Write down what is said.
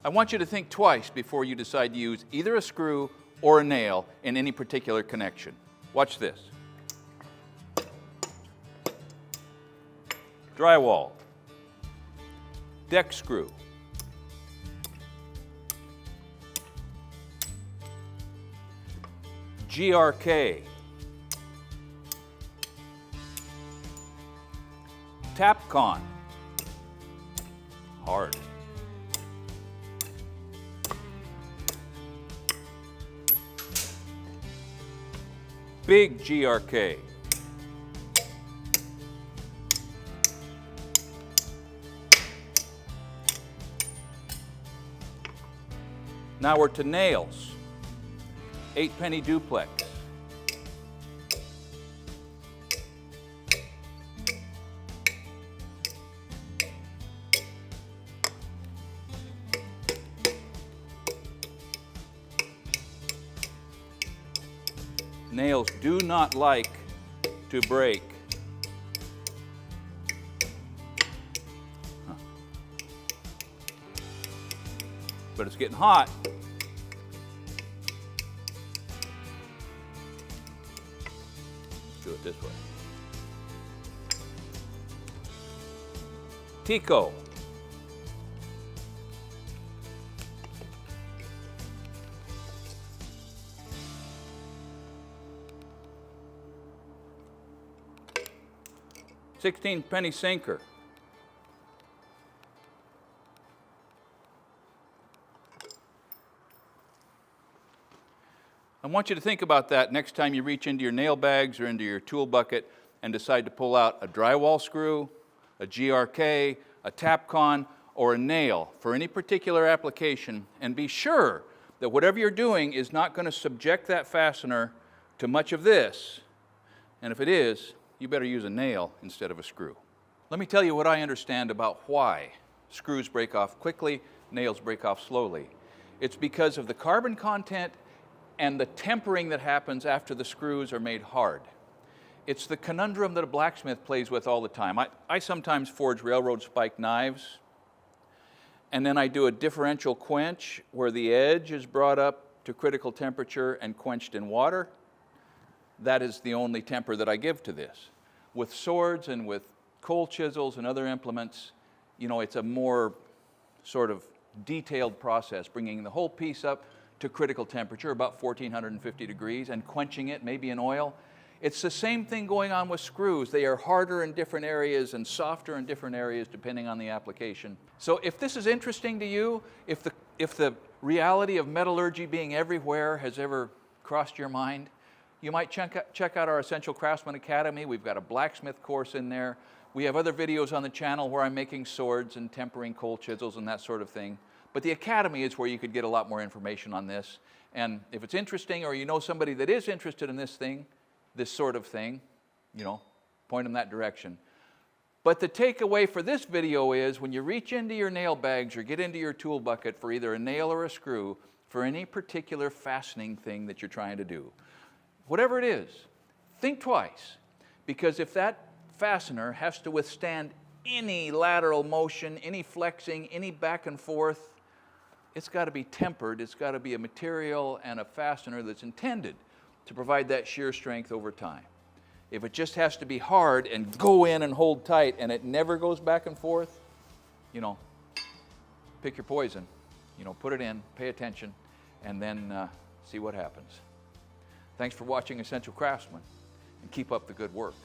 I want you to think twice before you decide to use either a screw or a nail in any particular connection. Watch this. Drywall, deck screw, GRK, Tapcon, hard, big GRK, now we're to nails, 8-penny duplex, nails do not like to break. But it's getting hot. Do it this way. Tico. $16-penny sinker. I want you to think about that next time you reach into your nail bags or into your tool bucket and decide to pull out a drywall screw, a GRK, a Tapcon, or a nail for any particular application, and be sure that whatever you're doing is not going to subject that fastener to much of this. And if it is, you better use a nail instead of a screw. Let me tell you what I understand about why screws break off quickly, nails break off slowly. It's because of the carbon content and the tempering that happens after the screws are made hard. It's the conundrum that a blacksmith plays with all the time. I sometimes forge railroad spike knives, and then I do a differential quench where the edge is brought up to critical temperature and quenched in water. That is the only temper that I give to this. With swords and with cold chisels and other implements, it's a more sort of detailed process, bringing the whole piece up to critical temperature, about 1450 degrees, and quenching it, maybe in oil. It's the same thing going on with screws. They are harder in different areas and softer in different areas depending on the application. So if this is interesting to you, if the reality of metallurgy being everywhere has ever crossed your mind, you might check out our Essential Craftsman Academy. We've got a blacksmith course in there. We have other videos on the channel where I'm making swords and tempering cold chisels and that sort of thing. But the Academy is where you could get a lot more information on this. And if it's interesting, or you know somebody that is interested in this sort of thing, point them that direction. But the takeaway for this video is when you reach into your nail bags or get into your tool bucket for either a nail or a screw for any particular fastening thing that you're trying to do, whatever it is, think twice. Because if that fastener has to withstand any lateral motion, any flexing, any back and forth, it's got to be tempered. It's got to be a material and a fastener that's intended to provide that shear strength over time. If it just has to be hard and go in and hold tight and it never goes back and forth, pick your poison. Put it in, pay attention, and then see what happens. Thanks for watching Essential Craftsman, and keep up the good work.